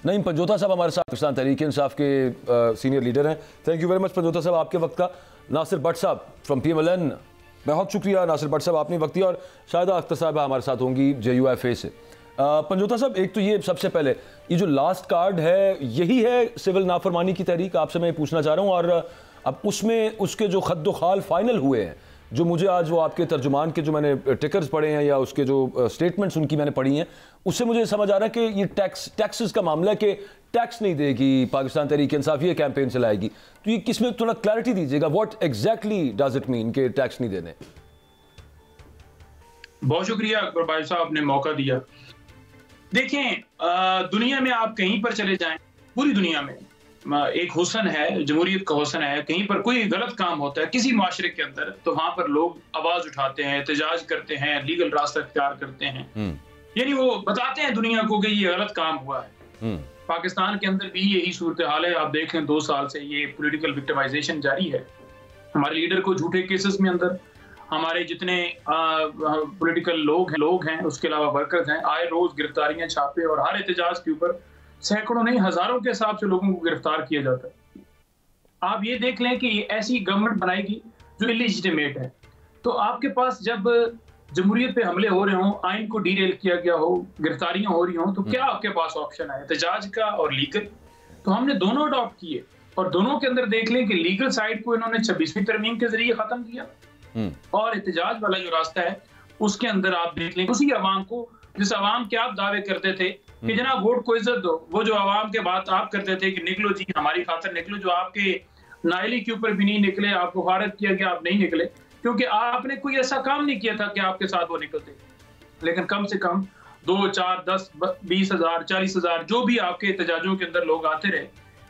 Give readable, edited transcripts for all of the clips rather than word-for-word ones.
नईम पंजोता साहब हमारे साथ पाकिस्तान तहरीक इंसाफ के सीनियर लीडर हैं। Thank you very much Panjota साहब आपके वक्त का। नासिर भट्ट साहब फ्रॉम PMLN, बहुत शुक्रिया नासिर भट्ट साहब आपने वक्त दिया। और शाहिदा अख्तर साहब हमारे साथ होंगी JUIFA से। पंजोता साहब, एक तो ये सबसे पहले ये जो लास्ट कार्ड है यही है सिविल नाफरमानी की तहरीक, आपसे मैं पूछना चाह रहा हूँ। और अब उसमें उसके जो खद्दो खाल फाइनल हुए हैं, जो मुझे आज वो आपके तर्जुमान के जो मैंने टिकर्स पढ़े हैं या उसके जो स्टेटमेंट्स उनकी मैंने पढ़ी हैं, उससे मुझे समझ आ रहा है कि ये टैक्सेस का मामला है कि टैक्स नहीं देगी पाकिस्तान तहरीक इंसाफ, ये कैंपेन चलाएगी। तो ये किसमें थोड़ा क्लैरिटी दीजिएगा, what exactly does it mean कि टैक्स नहीं देने? बहुत शुक्रिया अकबर भाई साहब ने मौका दिया। देखें, दुनिया में आप कहीं पर चले जाएं, पूरी दुनिया में एक हुस्न है, जमहूरियत का हुस्न है। कहीं पर कोई गलत काम होता है किसी माशरे के अंदर, तो वहां पर लोग आवाज उठाते हैं, एहतजाज करते हैं, लीगल रास्ता इख्तियार करते हैं, यानी वो बताते हैं दुनिया को कि ये गलत काम हुआ है। पाकिस्तान के अंदर भी यही सूरत हाल है। आप देख लें 2 साल से ये पॉलिटिकल विक्टिमाइजेशन जारी है। हमारे लीडर को झूठे केसेस में अंदर, हमारे जितने पॉलिटिकल लोग हैं उसके अलावा वर्कर्स हैं, आए रोज गिरफ्तारियां, छापे, और हर एहतजाज के ऊपर सैकड़ों नहीं हजारों के हिसाब से लोगों को गिरफ्तार किया जाता है। आप ये देख लें कि ऐसी गवर्नमेंट बनाएगी जो इलीजिटिमेट है। तो आपके पास जब जमहूरियत पे हमले हो रहे हों, आइन को डीरेल किया गया हो, गिरफ्तारियां हो रही हों, तो क्या आपके पास ऑप्शन है? एहतजाज का और लीगल। तो हमने दोनों अडॉप्ट किए और दोनों के अंदर देख लें कि लीगल साइड को इन्होंने 26वीं तरमीम के जरिए खत्म किया, और एहतजाज वाला जो रास्ता है उसके अंदर आप देख लें उसी अवाम को, जिस अवाम के आप दावे करते थे कि जनाब वोट को इज्जत दो, वो जो अवाम के बात आप करते थे कि निकलो जी हमारी खातिर निकलो, जो आपके नायली के ऊपर भी नहीं निकले, आपको गारत किया कि आप नहीं निकले क्योंकि आपने कोई ऐसा काम नहीं किया था कि आपके साथ वो निकलते। लेकिन कम से कम 2, 4, 10, 20 हजार, 40 हजार जो भी आपके एहतजाजों के अंदर लोग आते रहे,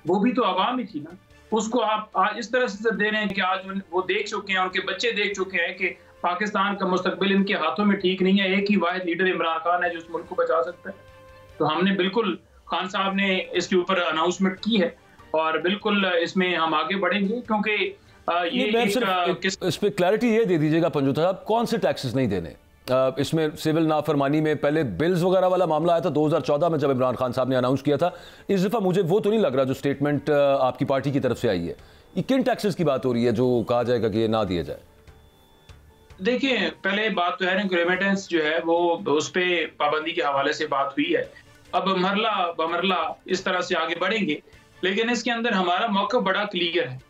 वो भी तो अवाम ही थी ना। उसको आप आज इस तरह से दे रहे हैं कि आज वो देख चुके हैं, उनके बच्चे देख चुके हैं कि पाकिस्तान का मुस्तकबिल इनके हाथों में ठीक नहीं है। एक ही वाहिद लीडर इमरान खान है जो इस मुल्क को बचा सकता है। तो हमने बिल्कुल, खान साहब ने इसके ऊपर अनाउंसमेंट की है और बिल्कुल इसमें हम आगे बढ़ेंगे क्योंकि इस पे क्लैरिटी ये दे दीजिएगा पंजोता साहब, कौन से टैक्सेस नहीं देने? इसमें सिविल नाफरमानी में पहले बिल्स वगैरह वाला मामला आया था 2014 में जब इमरान खान साहब ने अनाउंस किया था। इस दफ़ा मुझे वो तो नहीं लग रहा जो स्टेटमेंट आपकी पार्टी की तरफ से आई है। ये किन टैक्सेस की बात हो रही है जो कहा जाएगा कि ये ना दिया जाए? देखिए, पहले बात तो है ना, रेमिटेंस जो है वो उस पर पाबंदी के हवाले से बात हुई है। अब मरला बमरला इस तरह से आगे बढ़ेंगे, लेकिन इसके अंदर हमारा मौका बड़ा क्लियर है।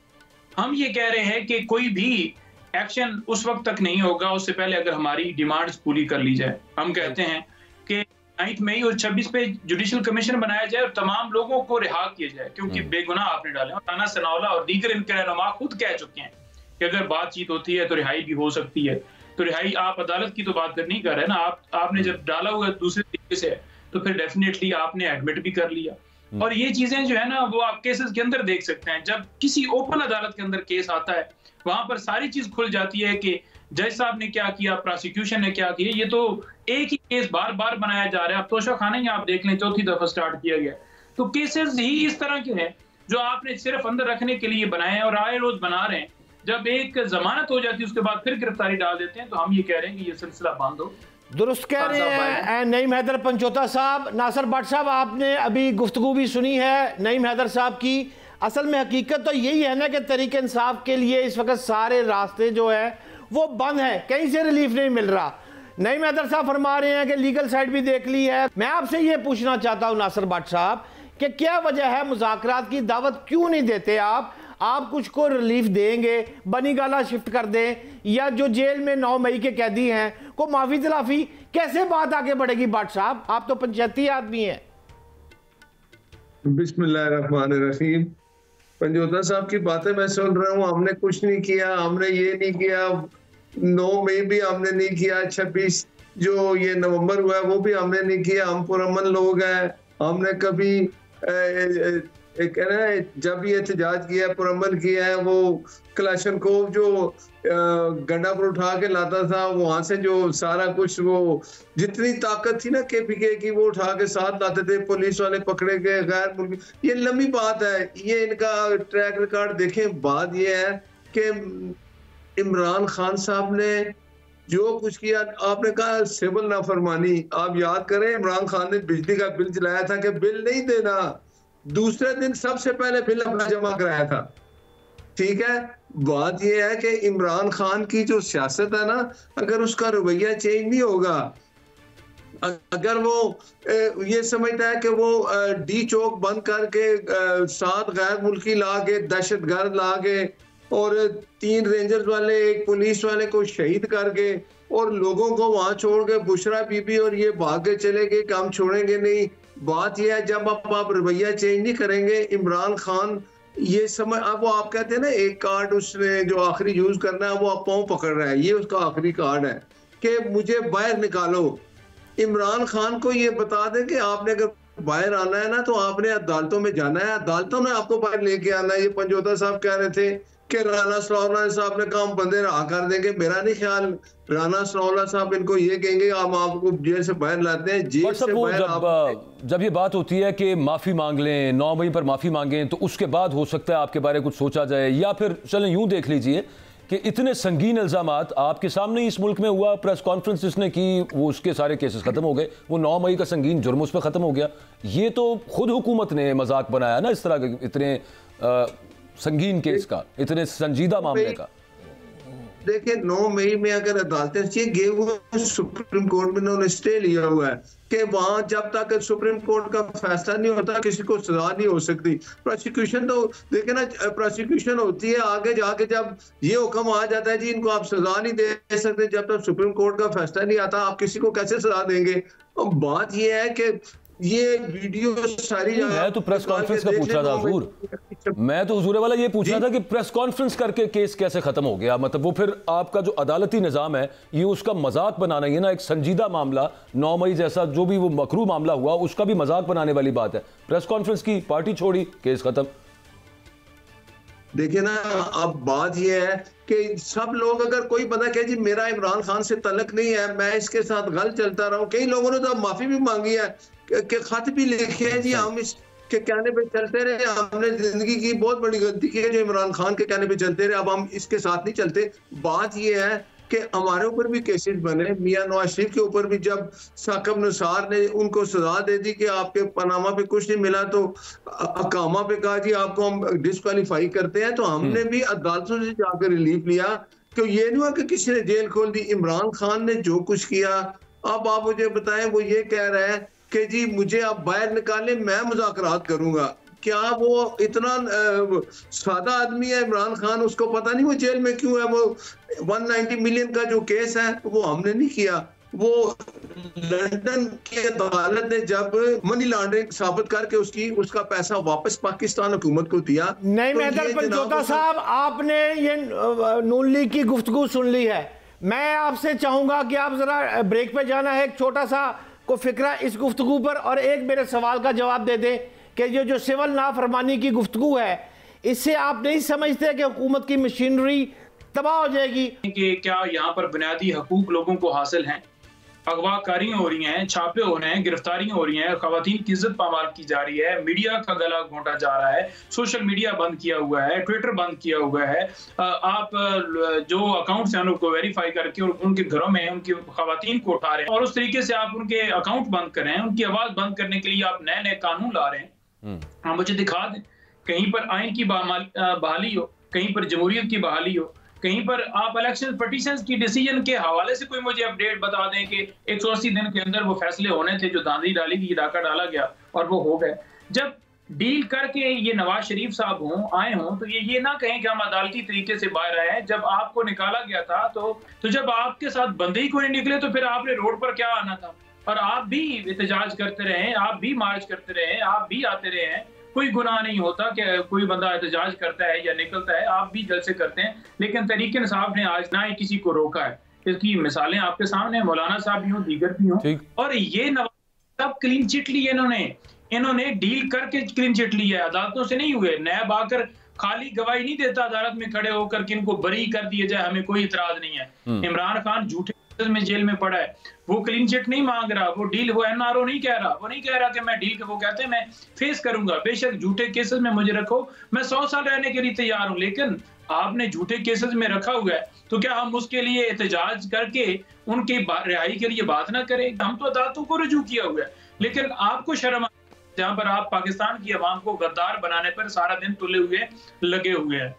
हम ये कह रहे हैं कि कोई भी एक्शन उस वक्त तक नहीं होगा उससे पहले अगर हमारी डिमांड्स पूरी कर ली जाए। हम कहते हैं कि 9 मई और 26 पे जुडिशल कमीशन बनाया जाए और तमाम लोगों को रिहा किया जाए क्योंकि बेगुनाह आपने डाले। राना सनाउल्लाह और दीगर इनके रहनुमा खुद कह चुके हैं कि अगर बातचीत होती है तो रिहाई भी हो सकती है। तो रिहाई, आप अदालत की तो बात कर नहीं कर रहे ना, आपने जब डाला हुआ दूसरे तरीके से तो फिर डेफिनेटली आपने एडमिट भी कर लिया। और ये चीजें जो है ना वो आप केसेस के अंदर देख सकते हैं। जब किसी ओपन अदालत के अंदर केस आता है वहां पर सारी चीज खुल जाती है कि जज साहब ने क्या किया, प्रोसिक्यूशन ने क्या किया। ये तो एक ही केस बार बार बनाया जा रहा है। अब तोशा खाना ही आप देख लें 4थी दफा स्टार्ट किया गया। तो केसेस ही इस तरह के हैं जो आपने सिर्फ अंदर रखने के लिए बनाए हैं और आए रोज बना रहे हैं। जब एक जमानत हो जाती है उसके बाद फिर गिरफ्तारी डाल देते हैं। तो हम ये कह रहे हैं कि ये सिलसिला बंद हो। दुरुस्त कह रहे हैं नईम हैदर पंजोता साहब। नासिर भट्ट साहब, आपने अभी गुफ्तगू भी सुनी है नईम हैदर साहब की। असल में हकीकत तो यही है ना कि तहरीक इंसाफ के लिए इस वक्त सारे रास्ते जो है वो बंद है, कहीं से रिलीफ नहीं मिल रहा। नईम हैदर साहब फरमा रहे हैं कि लीगल साइड भी देख ली है। मैं आपसे ये पूछना चाहता हूँ नासिर भट्ट साहब कि क्या वजह है, मुज़ाकरात की दावत क्यों नहीं देते आप कुछ को रिलीफ देंगे, बनी गाला शिफ्ट कर दें, या जो जेल में 9 मई के कैदी हैं को माफी तलाफी, कैसे बात आगे बढ़ेगी? भट्ट साहब, आप तो पंचायती आदमी हैं। बिस्मिल्लाहिर्रहमानिर्रहीम। पंजोता साहब की बातें मैं सुन रहा हूँ। हमने कुछ नहीं किया, हमने ये नहीं किया, 9 मई भी हमने नहीं किया, 26 जो ये नवंबर हुआ है वो भी हमने नहीं किया। हम पुरअमन लोग हैं। हमने कभी जब ये एहतजाज किया, पुरअमन किया है। वो कलाशनकोव जो गंडा पर उठा के लाता था, वहां से जो सारा कुछ, वो जितनी ताकत थी ना KPK की, वो उठा के साथ लाते थे। पुलिस वाले पकड़े गए, गैर मुल्की। ये लंबी बात है, ये इनका ट्रैक रिकॉर्ड देखें। बात ये है कि इमरान खान साहब ने जो कुछ किया। आपने कहा सिविल नाफरमानी, आप याद करें इमरान खान ने बिजली का बिल जलाया था कि बिल नहीं देना, दूसरे दिन सबसे पहले बिल अपना जमा कराया था। ठीक है, बात यह है कि इमरान खान की जो सियासत है ना, अगर उसका रवैया चेंज नहीं होगा, अगर वो ये समझता है कि वो डी चौक बंद करके 7 गैर मुल्की ला के, दहशतगर्द ला के और 3 रेंजर्स वाले, 1 पुलिस वाले को शहीद करके और लोगों को वहां छोड़ के बुशरा बीबी और ये भाग के चले गए कि हम छोड़ेंगे नहीं। बात यह है जब आप रवैया चेंज नहीं करेंगे, इमरान खान ये समझ, अब वो आप कहते हैं ना एक कार्ड उसने जो आखिरी यूज करना है वो आप पाँव पकड़ रहा है, ये उसका आखिरी कार्ड है कि मुझे बाहर निकालो। इमरान खान को ये बता दें कि आपने अगर बाहर आना है ना तो आपने अदालतों में जाना है, अदालतों में आपको बाहर लेके आना है। ये पंजोता साहब कह रहे थे कि राना सनाउल्लाह साहब ने कहा हम बंदे रहा कर देंगे, मेरा नहीं ख्याल राना सनाउल्लाह साहब इनको ये कहेंगे हम आपको जेल से बाहर लाते हैं। जेल से बाहर जब ये बात होती है कि माफी मांग लें, 9 मई पर माफी मांगें, तो उसके बाद हो सकता है आपके बारे में कुछ सोचा जाए, या फिर चलें यूं देख लीजिए कि इतने संगीन इल्जामात आपके सामने ही इस मुल्क में हुआ, प्रेस कॉन्फ्रेंस जिसने की वो उसके सारे केसेस खत्म हो गए, वो 9 मई का संगीन जुर्म उस पर खत्म हो गया। ये तो खुद हुकूमत ने मजाक बनाया ना इस तरह के इतने संगीन केस का, इतने संजीदा मामले का। देखिए 9 मई में अगर अदालतें गए हुए सुप्रीम कोर्ट में उन्होंने स्टे लिया हुआ है कि वहां जब तक सुप्रीम कोर्ट का फैसला नहीं होता किसी को सजा नहीं हो सकती। प्रोसिक्यूशन तो देखे ना, प्रोसिक्यूशन होती है आगे जाके जब ये हुक्म आ जाता है जी इनको आप सजा नहीं दे सकते, जब तक सुप्रीम कोर्ट का फैसला नहीं आता आप किसी को कैसे सजा देंगे। बात ये है कि ये वीडियो सारी, मैं तो प्रेस कॉन्फ्रेंस का पूछ रहा था हुजूर, मैं तो हुजूर वाला ये पूछ रहा था कि प्रेस कॉन्फ्रेंस करके केस कैसे खत्म हो गया। मतलब वो फिर आपका जो अदालती निजाम है ये उसका मजाक बनाना ही है ना, एक संजीदा मामला 9 मई जैसा जो भी वो मकरू मामला हुआ उसका भी मजाक बनाने वाली बात है। प्रेस कॉन्फ्रेंस की, पार्टी छोड़ी, केस खत्म। देखिए ना, अब बात यह है कि सब लोग अगर कोई बंदा कहे जी मेरा इमरान खान से तल्लुक नहीं है, मैं इसके साथ गलत चलता रहा हूं, कई लोगों ने तो माफी भी मांगी है कि खत भी लिखे हैं जी हम इसके कहने पे चलते रहे, हमने जिंदगी की बहुत बड़ी गलती की है जो इमरान खान के कहने पे चलते रहे, अब हम इसके साथ नहीं चलते। बात यह है कि हमारे ऊपर भी केसेस बने, मियां नवाज शरीफ के ऊपर भी जब साकिब निसार ने उनको सजा दे दी कि आपके पनामा पे कुछ नहीं मिला तो अकामा पे कहा जी आपको हम डिस्क्वालीफाई करते हैं, तो हमने भी अदालतों से जाकर रिलीफ लिया। तो ये नहीं हुआ कि किसी ने जेल खोल दी। इमरान खान ने जो कुछ किया, अब आप मुझे बताएं, वो ये कह रहा है कि जी मुझे आप बाहर निकालें, मैं मुज़ाकरात करूंगा। क्या वो इतना सादा आदमी है इमरान खान, उसको पता नहीं वो जेल में क्यों है? वो 190 मिलियन का जो केस है वो हमने नहीं किया, वो लंदन की अदालत ने जब मनी लॉन्ड्रिंग साबित करके उसका पैसा वापस पाकिस्तान हुकूमत को दिया। नहीं मैदर पंचोता साहब, आपने ये नून लीग की गुफ्तगू सुन ली है, मैं आपसे चाहूंगा कि आप जरा ब्रेक पे जाना है, एक छोटा सा को फिक्रा इस गुफ्तगू पर और एक मेरे सवाल का जवाब दे दें कि ये जो सिविल नाफरमानी की गुफ्तगू है इससे आप नहीं समझते कि हुकूमत की मशीनरी तबाह हो जाएगी? कि क्या यहाँ पर बुनियादी हकूक लोगों को हासिल हैं, अगवाकारियां हो रही हैं, छापे हो रहे हैं, गिरफ्तारियां हो रही हैं, खवातीन की इज्जत पामाल की जा रही है, मीडिया का गला घोंटा जा रहा है, सोशल मीडिया बंद किया हुआ है, ट्विटर बंद किया हुआ है, आप जो अकाउंट्स हैं उनको वेरीफाई करके और उनके घरों में उनकी खवातीन को उठा रहे हैं और उस तरीके से आप उनके अकाउंट बंद कर रहे हैं, उनकी आवाज बंद करने के लिए आप नए नए कानून ला रहे हैं। हाँ, मुझे दिखा दें कहीं पर आइन की बहाली हो, कहीं पर जमहूरियत की बहाली हो, कहीं पर आप इलेक्शन पिटीशंस की डिसीजन के हवाले से कोई मुझे अपडेट बता दें कि 180 दिन के अंदर वो फैसले होने थे जो धांधली डाली गई, डाका डाला गया और वो हो गए। जब डील करके ये नवाज शरीफ साहब आए हों तो ये ना कहें कि हम अदालती तरीके से बाहर आए हैं। जब आपको निकाला गया था तो जब आपके साथ बंदे ही कोई निकले तो फिर आपने रोड पर क्या आना था? और आप भी एहतजाज करते रहे, आप भी मार्च करते रहे, आप भी आते रहे हैं, कोई गुनाह नहीं होता कि कोई बंदा एहतजाज करता है या निकलता है, आप भी जलसे करते हैं। लेकिन तहरीक इंसाफ ने आज ना ही किसी को रोका है, इसकी मिसालें आपके सामने, मौलाना साहब भी हों, दीगर भी हों, और ये सब क्लीन चिट ली इन्होंने डील करके क्लीन चिट ली है, अदालतों से नहीं हुए। नैब आकर खाली गवाही नहीं देता अदालत में खड़े होकर कि इनको बरी कर दिया जाए, हमें कोई इतराज नहीं है। इमरान खान झूठे में जेल में पड़ा है, वो क्लीन चिट नहीं मांग रहा, वो डील, वो एनआरओ नहीं कह रहा, वो नहीं कह रहा कि मैं डील, वो कहते हैं मैं फेस करूंगा, बेशक झूठे केसेस में मुझे रखो, मैं 100 साल रहने के लिए तैयार हूं, लेकिन आपने झूठे केसेस में रखा हुआ है, तो क्या हम उसके लिए एहतजाज करके उनकी रिहाई के लिए बात ना करें? हम तो अदालतों को रुजू किया हुआ है, लेकिन आपको शर्म, जहां पर आप पाकिस्तान की अवाम को गद्दार बनाने पर सारा दिन तुले हुए लगे हुए हैं।